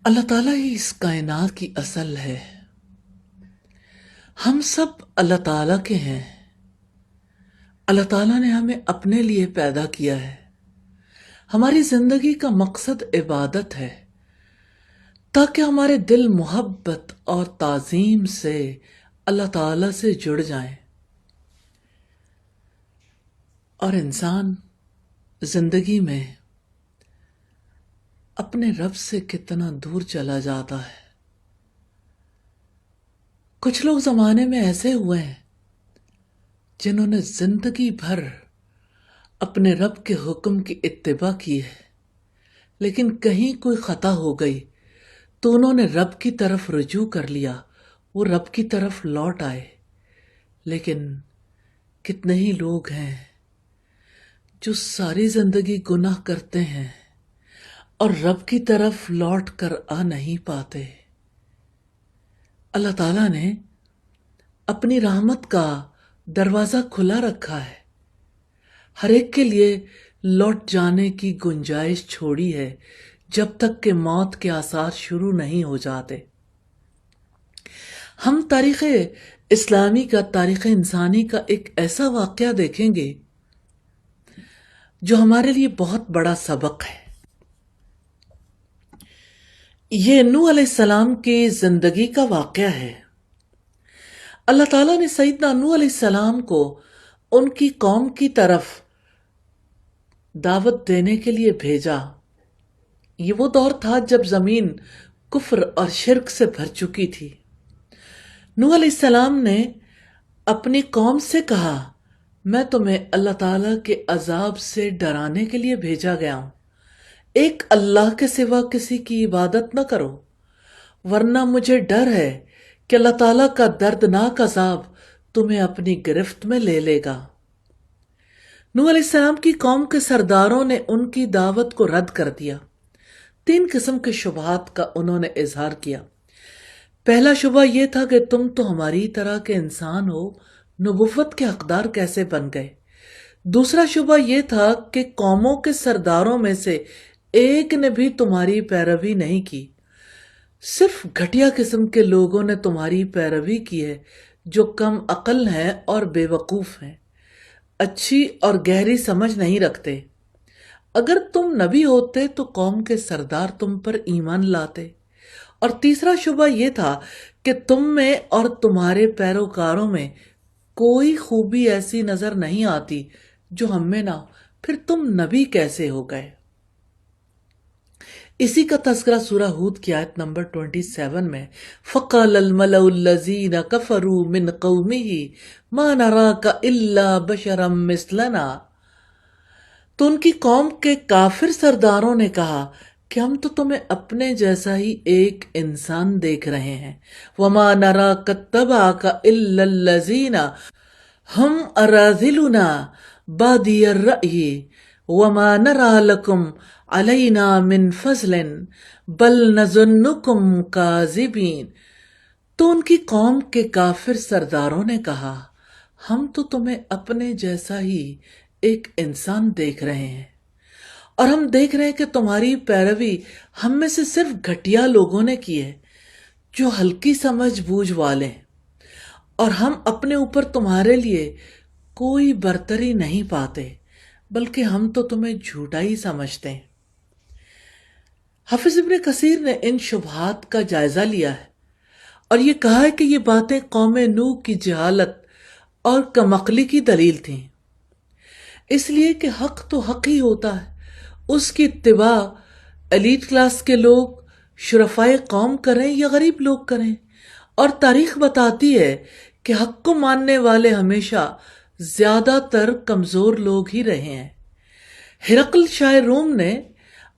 اللہ تعالیٰ ہی اس کائنات کی اصل ہے۔ ہم سب اللہ تعالیٰ کے ہیں۔ اللہ تعالیٰ نے ہمیں اپنے لیے پیدا کیا ہے۔ ہماری زندگی کا مقصد عبادت ہے تاکہ ہمارے دل محبت اور تعظیم سے اللہ تعالیٰ سے جڑ جائیں، اور انسان زندگی میں اپنے رب سے کتنا دور چلا جاتا ہے۔ کچھ لوگ زمانے میں ایسے ہوئے ہیں جنہوں نے زندگی بھر اپنے رب کے حکم کی اتباع کی ہے، لیکن کہیں کوئی خطا ہو گئی تو انہوں نے رب کی طرف رجوع کر لیا، وہ رب کی طرف لوٹ آئے۔ لیکن کتنے ہی لوگ ہیں جو ساری زندگی گناہ کرتے ہیں اور رب کی طرف لوٹ کر آ نہیں پاتے۔ اللہ تعالیٰ نے اپنی رحمت کا دروازہ کھلا رکھا ہے، ہر ایک کے لیے لوٹ جانے کی گنجائش چھوڑی ہے جب تک کہ موت کے آثار شروع نہیں ہو جاتے۔ ہم تاریخ اسلامی کا، تاریخ انسانی کا ایک ایسا واقعہ دیکھیں گے جو ہمارے لیے بہت بڑا سبق ہے۔ یہ نوح علیہ السلام کی زندگی کا واقعہ ہے۔ اللہ تعالیٰ نے سیدنا نوح علیہ السلام کو ان کی قوم کی طرف دعوت دینے کے لیے بھیجا۔ یہ وہ دور تھا جب زمین کفر اور شرک سے بھر چکی تھی۔ نوح علیہ السلام نے اپنی قوم سے کہا، میں تمہیں اللہ تعالیٰ کے عذاب سے ڈرانے کے لیے بھیجا گیا ہوں۔ ایک اللہ کے سوا کسی کی عبادت نہ کرو، ورنہ مجھے ڈر ہے کہ اللہ تعالیٰ کا دردناک عذاب تمہیں اپنی گرفت میں لے لے گا۔ نوح علیہ السلام کی قوم کے سرداروں نے ان کی دعوت کو رد کر دیا۔ 3 قسم کے شبہات کا انہوں نے اظہار کیا۔ پہلا شبہ یہ تھا کہ تم تو ہماری طرح کے انسان ہو، نبوت کے حقدار کیسے بن گئے؟ دوسرا شبہ یہ تھا کہ قوموں کے سرداروں میں سے ایک نے بھی تمہاری پیروی نہیں کی، صرف گھٹیا قسم کے لوگوں نے تمہاری پیروی کی ہے جو کم عقل ہیں اور بے وقوف ہیں، اچھی اور گہری سمجھ نہیں رکھتے۔ اگر تم نبی ہوتے تو قوم کے سردار تم پر ایمان لاتے۔ اور تیسرا شبہ یہ تھا کہ تم میں اور تمہارے پیروکاروں میں کوئی خوبی ایسی نظر نہیں آتی جو ہم میں نہ ہو، پھر تم نبی کیسے ہو گئے؟ اسی کا تذکرہ سورہ ہود کی آیت نمبر 27 میں فَقَالَ الْمَلَأُ الَّذِينَ كَفَرُوا مِنْ قَوْمِهِ مَا نَرَاكَ إِلَّا بَشَرًا مِثْلَنَا۔ تو ان کی قوم کے کافر سرداروں نے کہا کہ ہم تو تمہیں اپنے جیسا ہی ایک انسان دیکھ رہے ہیں۔ وَمَا نَرَاكَ اتَّبَعَكَ إِلَّا الَّذِينَ هُمْ أَرَاذِلُنَا بَادِيَ الرَّأْيِ وَمَا نَرَىٰ لَكُمْ عَلَيْنَا مِنْ فَضْلٍ بَلْ نَظُنُّكُمْ كَاذِبِينَ۔ تو ان کی قوم کے کافر سرداروں نے کہا، ہم تو تمہیں اپنے جیسا ہی ایک انسان دیکھ رہے ہیں، اور ہم دیکھ رہے ہیں کہ تمہاری پیروی ہم میں سے صرف گھٹیا لوگوں نے کی ہے جو ہلکی سمجھ بوجھ والے ہیں، اور ہم اپنے اوپر تمہارے لیے کوئی برتری نہیں پاتے، بلکہ ہم تو تمہیں جھوٹا ہی سمجھتے ہیں۔ حافظ ابن کثیر نے ان شبہات کا جائزہ لیا ہے اور یہ کہا ہے کہ یہ باتیں قوم نوح کی جہالت اور کم عقلی کی دلیل تھیں، اس لیے کہ حق تو حق ہی ہوتا ہے، اس کی اتباع ایلیٹ کلاس کے لوگ، شرفائے قوم کریں یا غریب لوگ کریں، اور تاریخ بتاتی ہے کہ حق کو ماننے والے ہمیشہ زیادہ تر کمزور لوگ ہی رہے ہیں۔ ہرقل شاہ روم نے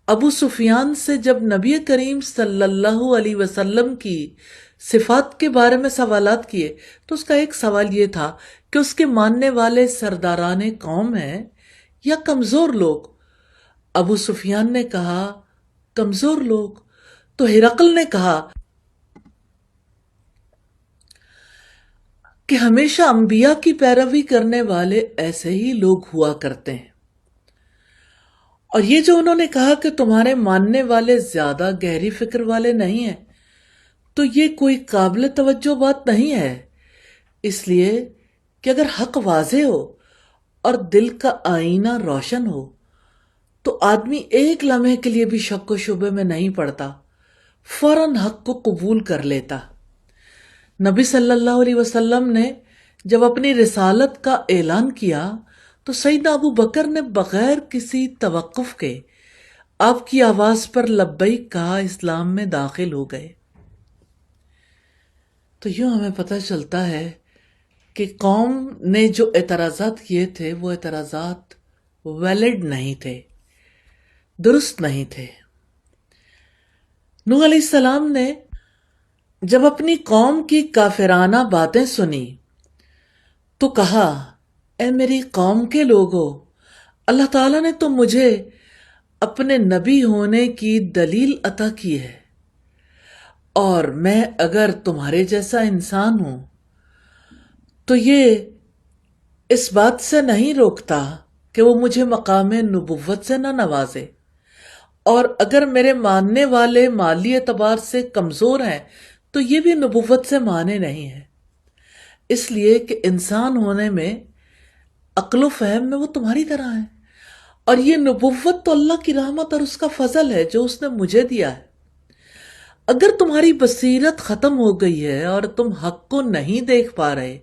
ابو سفیان سے جب نبی کریم صلی اللہ علیہ وسلم کی صفات کے بارے میں سوالات کیے تو اس کا ایک سوال یہ تھا کہ اس کے ماننے والے سرداران قوم ہیں یا کمزور لوگ؟ ابو سفیان نے کہا کمزور لوگ، تو ہرقل نے کہا کہ ہمیشہ انبیاء کی پیروی کرنے والے ایسے ہی لوگ ہوا کرتے ہیں، اور یہ جو انہوں نے کہا کہ تمہارے ماننے والے زیادہ گہری فکر والے نہیں ہیں، تو یہ کوئی قابل توجہ بات نہیں ہے، اس لیے کہ اگر حق واضح ہو اور دل کا آئینہ روشن ہو تو آدمی ایک لمحے کے لیے بھی شک و شبے میں نہیں پڑتا، فوراً حق کو قبول کر لیتا۔ نبی صلی اللہ علیہ وسلم نے جب اپنی رسالت کا اعلان کیا تو سیدنا ابو بکر نے بغیر کسی توقف کے آپ کی آواز پر لبیک کہا، اسلام میں داخل ہو گئے۔ تو یوں ہمیں پتہ چلتا ہے کہ قوم نے جو اعتراضات کیے تھے وہ اعتراضات ویلڈ نہیں تھے، درست نہیں تھے۔ نوح علیہ السلام نے جب اپنی قوم کی کافرانہ باتیں سنی تو کہا، اے میری قوم کے لوگو، اللہ تعالیٰ نے تو مجھے اپنے نبی ہونے کی دلیل عطا کی ہے، اور میں اگر تمہارے جیسا انسان ہوں تو یہ اس بات سے نہیں روکتا کہ وہ مجھے مقام نبوت سے نہ نوازے، اور اگر میرے ماننے والے مالی اعتبار سے کمزور ہیں تو یہ بھی نبوت سے مانے نہیں ہیں، اس لیے کہ انسان ہونے میں، عقل و فہم میں وہ تمہاری طرح ہیں، اور یہ نبوت تو اللہ کی رحمت اور اس کا فضل ہے جو اس نے مجھے دیا ہے۔ اگر تمہاری بصیرت ختم ہو گئی ہے اور تم حق کو نہیں دیکھ پا رہے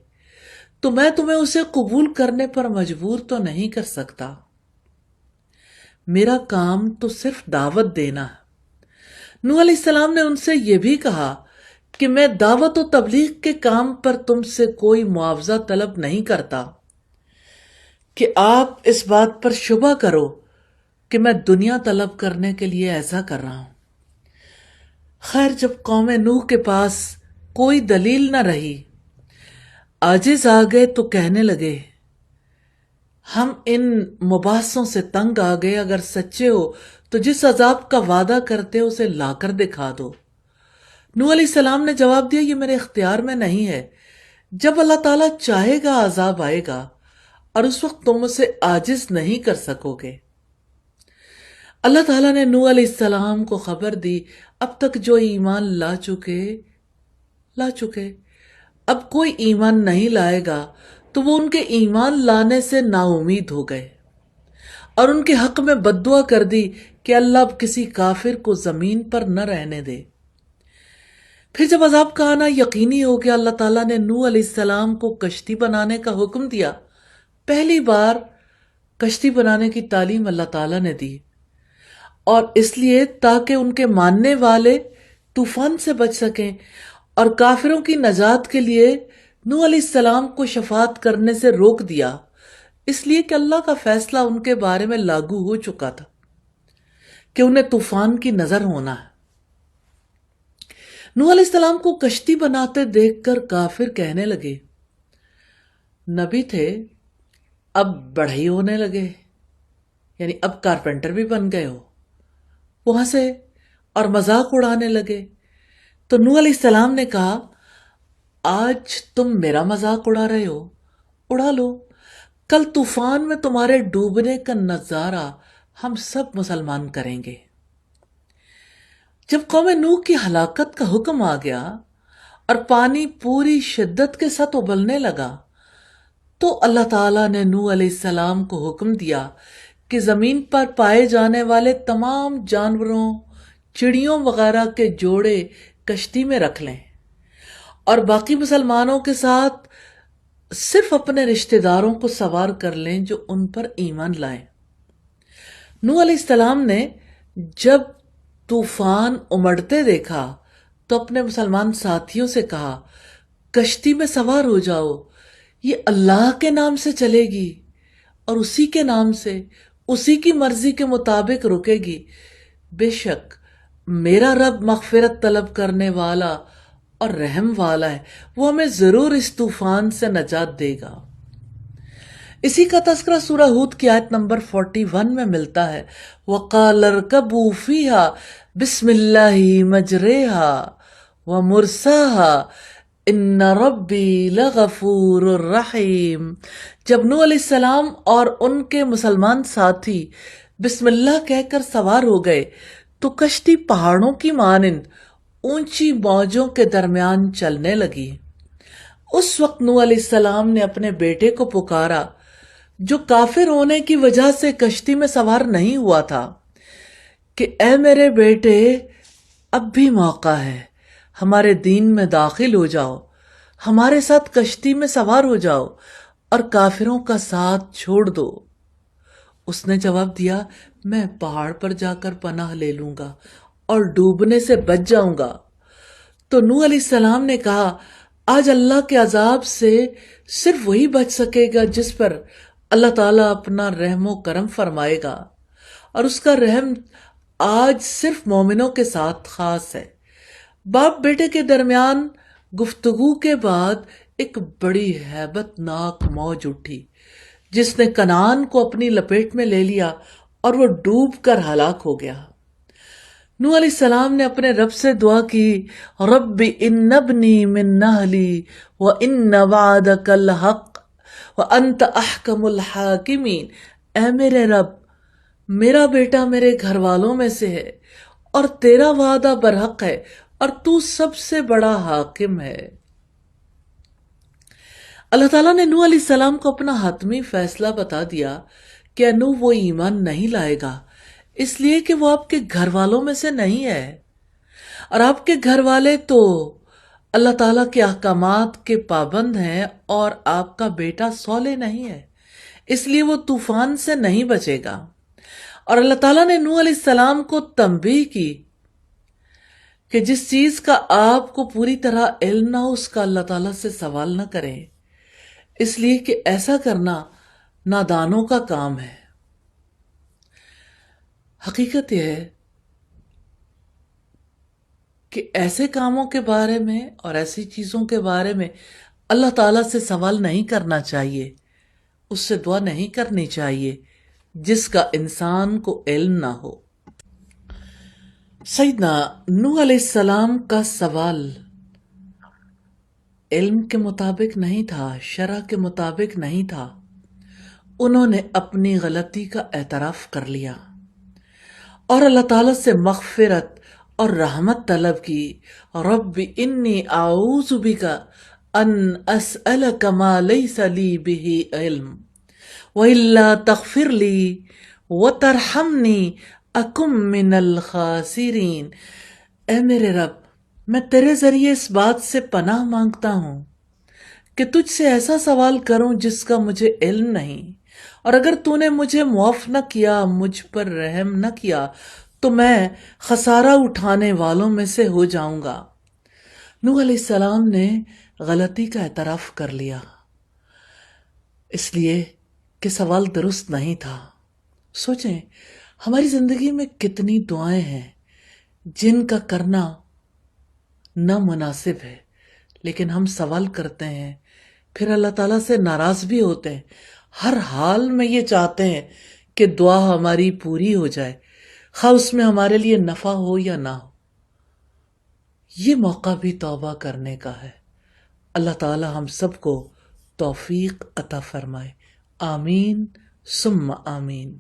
تو میں تمہیں اسے قبول کرنے پر مجبور تو نہیں کر سکتا، میرا کام تو صرف دعوت دینا ہے۔ نوح علیہ السلام نے ان سے یہ بھی کہا کہ میں دعوت و تبلیغ کے کام پر تم سے کوئی معاوضہ طلب نہیں کرتا کہ آپ اس بات پر شبہ کرو کہ میں دنیا طلب کرنے کے لیے ایسا کر رہا ہوں۔ خیر، جب قوم نوح کے پاس کوئی دلیل نہ رہی، عاجز آ گئے تو کہنے لگے، ہم ان مباحثوں سے تنگ آ گئے، اگر سچے ہو تو جس عذاب کا وعدہ کرتے ہو اسے لا کر دکھا دو۔ نوح علیہ السلام نے جواب دیا، یہ میرے اختیار میں نہیں ہے، جب اللہ تعالیٰ چاہے گا عذاب آئے گا، اور اس وقت تم اسے عاجز نہیں کر سکو گے۔ اللہ تعالیٰ نے نوح علیہ السلام کو خبر دی، اب تک جو ایمان لا چکے، اب کوئی ایمان نہیں لائے گا، تو وہ ان کے ایمان لانے سے نا امید ہو گئے اور ان کے حق میں بد دعا کر دی کہ اللہ اب کسی کافر کو زمین پر نہ رہنے دے۔ پھر جب عذاب کا آنا یقینی ہو گیا، اللہ تعالیٰ نے نوح علیہ السلام کو کشتی بنانے کا حکم دیا۔ پہلی بار کشتی بنانے کی تعلیم اللہ تعالیٰ نے دی، اور اس لیے تاکہ ان کے ماننے والے طوفان سے بچ سکیں، اور کافروں کی نجات کے لیے نوح علیہ السلام کو شفاعت کرنے سے روک دیا، اس لیے کہ اللہ کا فیصلہ ان کے بارے میں لاگو ہو چکا تھا کہ انہیں طوفان کی نظر ہونا ہے۔ نوح علیہ السلام کو کشتی بناتے دیکھ کر کافر کہنے لگے، نبی تھے اب بڑھئی ہونے لگے، یعنی اب کارپینٹر بھی بن گئے ہو، وہاں سے اور مذاق اڑانے لگے۔ تو نوح علیہ السلام نے کہا، آج تم میرا مذاق اڑا رہے ہو، اڑا لو، کل طوفان میں تمہارے ڈوبنے کا نظارہ ہم سب مسلمان کریں گے۔ جب قوم نوح کی ہلاکت کا حکم آ گیا اور پانی پوری شدت کے ساتھ ابلنے لگا تو اللہ تعالیٰ نے نوح علیہ السلام کو حکم دیا کہ زمین پر پائے جانے والے تمام جانوروں، چڑیوں وغیرہ کے جوڑے کشتی میں رکھ لیں، اور باقی مسلمانوں کے ساتھ صرف اپنے رشتہ داروں کو سوار کر لیں جو ان پر ایمان لائیں۔ نوح علیہ السلام نے جب طوفان امڑتے دیکھا تو اپنے مسلمان ساتھیوں سے کہا، کشتی میں سوار ہو جاؤ، یہ اللہ کے نام سے چلے گی اور اسی کے نام سے، اسی کی مرضی کے مطابق رکے گی، بے شک میرا رب مغفرت طلب کرنے والا اور رحم والا ہے، وہ ہمیں ضرور اس طوفان سے نجات دے گا۔ اسی کا تذکرہ سورہ ہود کی آیت نمبر 41 میں ملتا ہے، وَقَالَ ارْكَبُوا فِيهَا بِسْمِ اللَّهِ مَجْرَيْهَا وَمُرْسَاهَا إِنَّ رَبِّي لَغَفُورٌ رَحِيمٌ۔ جب نوح علیہ السلام اور ان کے مسلمان ساتھی بسم اللہ کہہ کر سوار ہو گئے تو کشتی پہاڑوں کی مانند اونچی موجوں کے درمیان چلنے لگی۔ اس وقت نوح علیہ السلام نے اپنے بیٹے کو پکارا جو کافر ہونے کی وجہ سے کشتی میں سوار نہیں ہوا تھا کہ اے میرے بیٹے، اب بھی موقع ہے، ہمارے دین میں داخل ہو جاؤ، ہمارے ساتھ کشتی میں سوار ہو جاؤ اور کافروں کا ساتھ چھوڑ دو۔ اس نے جواب دیا، میں پہاڑ پر جا کر پناہ لے لوں گا اور ڈوبنے سے بچ جاؤں گا۔ تو نوح علیہ السلام نے کہا، آج اللہ کے عذاب سے صرف وہی بچ سکے گا جس پر اللہ تعالیٰ اپنا رحم و کرم فرمائے گا، اور اس کا رحم آج صرف مومنوں کے ساتھ خاص ہے۔ باپ بیٹے کے درمیان گفتگو کے بعد ایک بڑی ہیبت ناک موج اٹھی جس نے کنعان کو اپنی لپیٹ میں لے لیا اور وہ ڈوب کر ہلاک ہو گیا۔ نوح علیہ السلام نے اپنے رب سے دعا کی، رب ان ابنی من اہلی وان وعدک الحق وانت احکم الحاکمین۔ اے میرے رب، میرا بیٹا میرے گھر والوں میں سے ہے اور تیرا وعدہ برحق ہے اور تو سب سے بڑا حاکم ہے۔ اللہ تعالیٰ نے نوح علیہ السلام کو اپنا حتمی فیصلہ بتا دیا کہ نوح وہ ایمان نہیں لائے گا، اس لیے کہ وہ آپ کے گھر والوں میں سے نہیں ہے، اور آپ کے گھر والے تو اللہ تعالیٰ کے احکامات کے پابند ہیں اور آپ کا بیٹا صالح نہیں ہے، اس لیے وہ طوفان سے نہیں بچے گا۔ اور اللہ تعالیٰ نے نوح علیہ السلام کو تنبیہ کی کہ جس چیز کا آپ کو پوری طرح علم نہ ہو اس کا اللہ تعالیٰ سے سوال نہ کریں، اس لیے کہ ایسا کرنا نادانوں کا کام ہے۔ حقیقت یہ ہے کہ ایسے کاموں کے بارے میں اور ایسی چیزوں کے بارے میں اللہ تعالیٰ سے سوال نہیں کرنا چاہیے، اس سے دعا نہیں کرنی چاہیے جس کا انسان کو علم نہ ہو۔ سیدنا نوح علیہ السلام کا سوال علم کے مطابق نہیں تھا، شرع کے مطابق نہیں تھا، انہوں نے اپنی غلطی کا اعتراف کر لیا اور اللہ تعالیٰ سے مغفرت اور رحمت طلب کی۔ رب انی اعوذ بک ان اسألک ما لیس لی بہ علم وَإِلَّا تَغْفِرْ لِي وَتَرْحَمْنِي أَكُمْ مِنَ الْخَاسِرِينَ۔ اے میرے رب، میں تیرے ذریعے اس بات سے پناہ مانگتا ہوں کہ تجھ سے ایسا سوال کروں جس کا مجھے علم نہیں، اور اگر تو نے مجھے معاف نہ کیا، مجھ پر رحم نہ کیا، تو میں خسارہ اٹھانے والوں میں سے ہو جاؤں گا۔ نوح علیہ السلام نے غلطی کا اعتراف کر لیا، اس لیے کہ سوال درست نہیں تھا۔ سوچیں، ہماری زندگی میں کتنی دعائیں ہیں جن کا کرنا نامناسب ہے، لیکن ہم سوال کرتے ہیں، پھر اللہ تعالیٰ سے ناراض بھی ہوتے ہیں، ہر حال میں یہ چاہتے ہیں کہ دعا ہماری پوری ہو جائے، خواہ اس میں ہمارے لیے نفع ہو یا نہ ہو۔ یہ موقع بھی توبہ کرنے کا ہے۔ اللہ تعالیٰ ہم سب کو توفیق عطا فرمائے، آمین ثم آمین۔